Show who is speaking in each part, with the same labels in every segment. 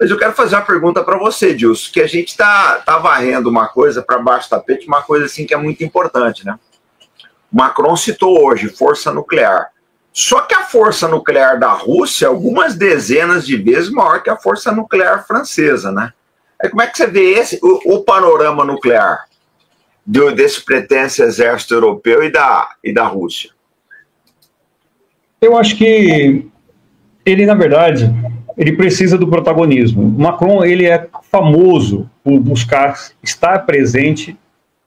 Speaker 1: Mas eu quero fazer uma pergunta para você, Dilson, que a gente tá varrendo uma coisa para baixo do tapete, uma coisa assim que é muito importante, né? O Macron citou hoje força nuclear. Só que a força nuclear da Rússia é algumas dezenas de vezes maior que a força nuclear francesa, né? Aí como é que você vê o panorama nuclear desse pretenso exército europeu e da Rússia?
Speaker 2: Eu acho que ele, na verdade, ele precisa do protagonismo. O Macron, ele é famoso por buscar estar presente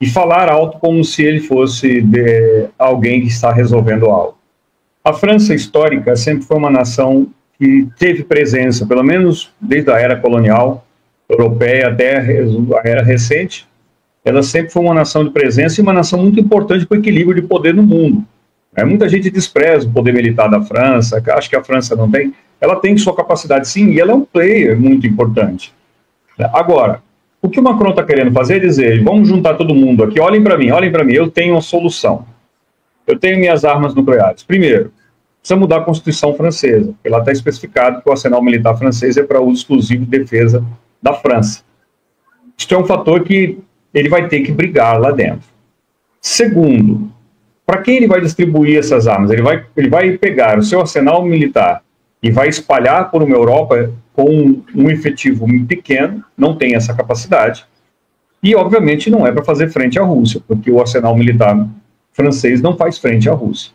Speaker 2: e falar alto como se ele fosse alguém que está resolvendo algo. A França histórica sempre foi uma nação que teve presença, pelo menos desde a era colonial europeia até a era recente. Ela sempre foi uma nação de presença e uma nação muito importante para o equilíbrio de poder no mundo. Muita gente despreza o poder militar da França, acha que a França não tem. Ela tem sua capacidade, sim, e ela é um player muito importante. Agora, o que o Macron está querendo fazer é dizer, vamos juntar todo mundo aqui, olhem para mim, eu tenho uma solução. Eu tenho minhas armas nucleares. Primeiro, precisa mudar a Constituição francesa, porque lá está especificado que o arsenal militar francês é para uso exclusivo de defesa da França. Isto é um fator que ele vai ter que brigar lá dentro. Segundo, para quem ele vai distribuir essas armas? Ele vai pegar o seu arsenal militar e vai espalhar por uma Europa com um efetivo pequeno, não tem essa capacidade, e obviamente não é para fazer frente à Rússia, porque o arsenal militar francês não faz frente à Rússia.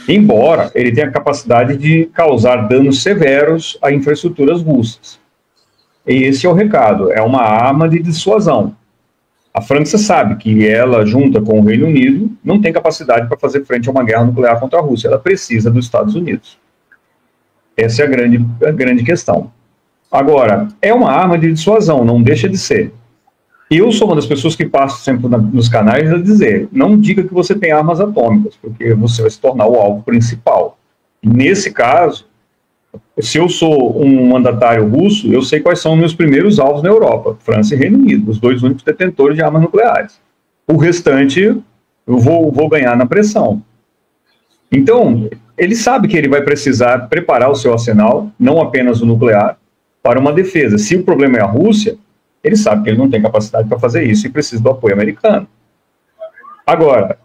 Speaker 2: Embora ele tenha a capacidade de causar danos severos a infraestruturas russas. E esse é o recado, é uma arma de dissuasão. A França sabe que ela, junta com o Reino Unido, não tem capacidade para fazer frente a uma guerra nuclear contra a Rússia. Ela precisa dos Estados Unidos. Essa é a grande questão. Agora, é uma arma de dissuasão, não deixa de ser. Eu sou uma das pessoas que passo sempre nos canais a dizer, não diga que você tem armas atômicas, porque você vai se tornar o alvo principal. Nesse caso, se eu sou um mandatário russo, eu sei quais são os meus primeiros alvos na Europa, França e Reino Unido, os dois únicos detentores de armas nucleares. O restante, eu vou ganhar na pressão. Então, ele sabe que ele vai precisar preparar o seu arsenal, não apenas o nuclear, para uma defesa. Se o problema é a Rússia, ele sabe que ele não tem capacidade para fazer isso e precisa do apoio americano. Agora,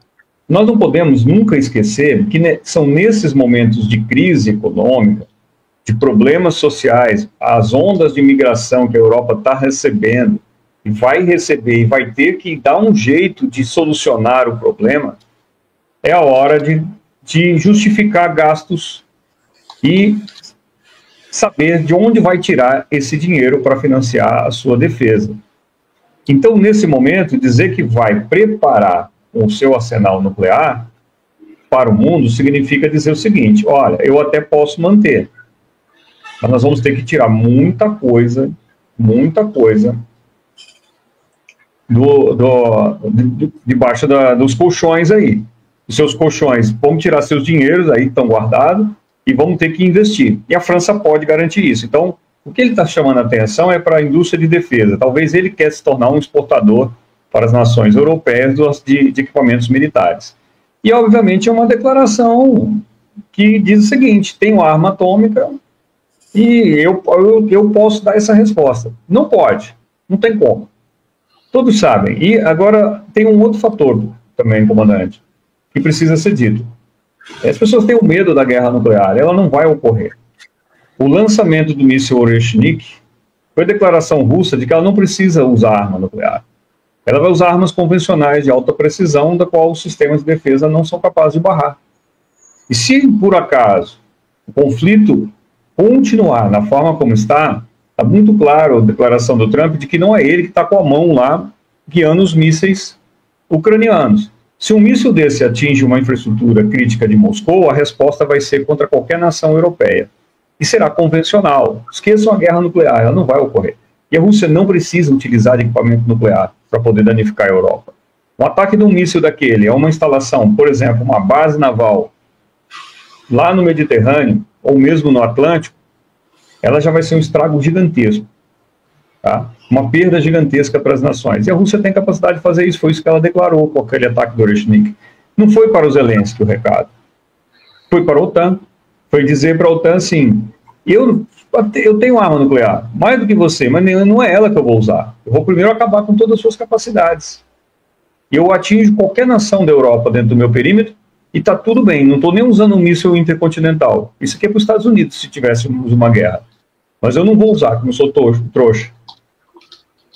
Speaker 2: nós não podemos nunca esquecer que são nesses momentos de crise econômica, de problemas sociais, as ondas de imigração que a Europa está recebendo, e vai receber e vai ter que dar um jeito de solucionar o problema, é a hora de justificar gastos e saber de onde vai tirar esse dinheiro para financiar a sua defesa. Então, nesse momento, dizer que vai preparar o seu arsenal nuclear para o mundo significa dizer o seguinte, olha, eu até posso manter, mas nós vamos ter que tirar muita coisa debaixo dos colchões aí. Os seus colchões, vamos tirar seus dinheiros aí que estão guardados e vamos ter que investir. E a França pode garantir isso. Então, o que ele está chamando a atenção é para a indústria de defesa. Talvez ele quer se tornar um exportador para as nações europeias de equipamentos militares. E, obviamente, é uma declaração que diz o seguinte, tenho arma atômica e eu posso dar essa resposta. Não pode, não tem como. Todos sabem. E agora tem um outro fator também, comandante, que precisa ser dito. As pessoas têm o medo da guerra nuclear, ela não vai ocorrer. O lançamento do míssil Oreshnik foi a declaração russa de que ela não precisa usar arma nuclear. Ela vai usar armas convencionais de alta precisão, da qual os sistemas de defesa não são capazes de barrar. E se, por acaso, o conflito continuar na forma como está muito claro a declaração do Trump de que não é ele que está com a mão lá guiando os mísseis ucranianos. Se um míssil desse atinge uma infraestrutura crítica de Moscou, a resposta vai ser contra qualquer nação europeia. E será convencional. Esqueçam a guerra nuclear, ela não vai ocorrer. E a Rússia não precisa utilizar de equipamento nuclear para poder danificar a Europa. Um ataque de um míssil daquele é uma instalação, por exemplo, uma base naval lá no Mediterrâneo, ou mesmo no Atlântico, ela já vai ser um estrago gigantesco. Tá? Uma perda gigantesca para as nações. E a Rússia tem capacidade de fazer isso, foi isso que ela declarou com aquele ataque do Oreshnik. Não foi para o Zelensky o recado. Foi para a OTAN. Foi dizer para a OTAN assim, eu eu tenho arma nuclear, mais do que você, mas não é ela que eu vou usar. Eu vou primeiro acabar com todas as suas capacidades. Eu atinjo qualquer nação da Europa dentro do meu perímetro e está tudo bem, não estou nem usando um míssil intercontinental. Isso aqui é para os Estados Unidos, se tivéssemos uma guerra. Mas eu não vou usar, como eu sou trouxa.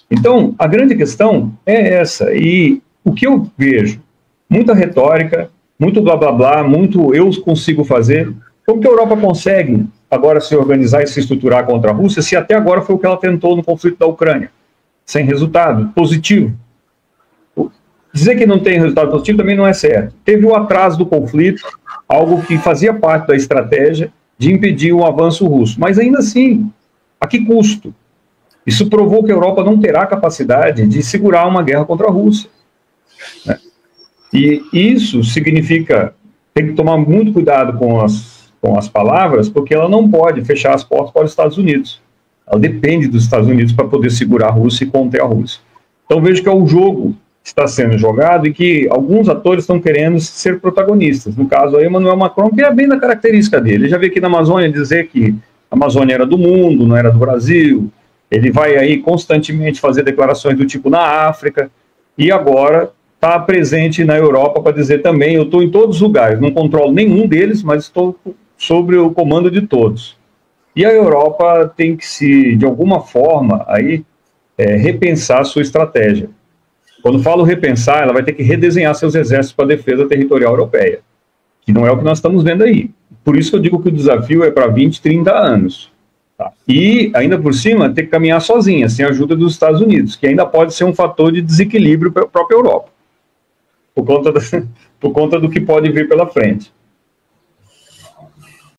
Speaker 2: Então, a grande questão é essa. E o que eu vejo? Muita retórica, muito blá blá blá, muito eu consigo fazer. Como que a Europa consegue agora se organizar e se estruturar contra a Rússia, se até agora foi o que ela tentou no conflito da Ucrânia? Sem resultado positivo. Dizer que não tem resultado positivo também não é certo. Teve o atraso do conflito, algo que fazia parte da estratégia de impedir o avanço russo. Mas ainda assim, a que custo? Isso provou que a Europa não terá capacidade de segurar uma guerra contra a Rússia, né? E isso significa, tem que tomar muito cuidado com as palavras, porque ela não pode fechar as portas para os Estados Unidos. Ela depende dos Estados Unidos para poder segurar a Rússia e conter a Rússia. Então vejo que é um jogo que está sendo jogado e que alguns atores estão querendo ser protagonistas. No caso aí, Emmanuel Macron, que é bem da característica dele. Ele já veio aqui na Amazônia dizer que a Amazônia era do mundo, não era do Brasil. Ele vai aí constantemente fazer declarações do tipo na África, e agora está presente na Europa para dizer também, eu estou em todos os lugares, não controlo nenhum deles, mas estou sobre o comando de todos. E a Europa tem que se, de alguma forma, aí, repensar a sua estratégia. Quando falo repensar, ela vai ter que redesenhar seus exércitos para a defesa territorial europeia, que não é o que nós estamos vendo aí. Por isso que eu digo que o desafio é para 20, 30 anos. Tá? E, ainda por cima, ter que caminhar sozinha, sem a ajuda dos Estados Unidos, que ainda pode ser um fator de desequilíbrio para a própria Europa, por conta do que pode vir pela frente.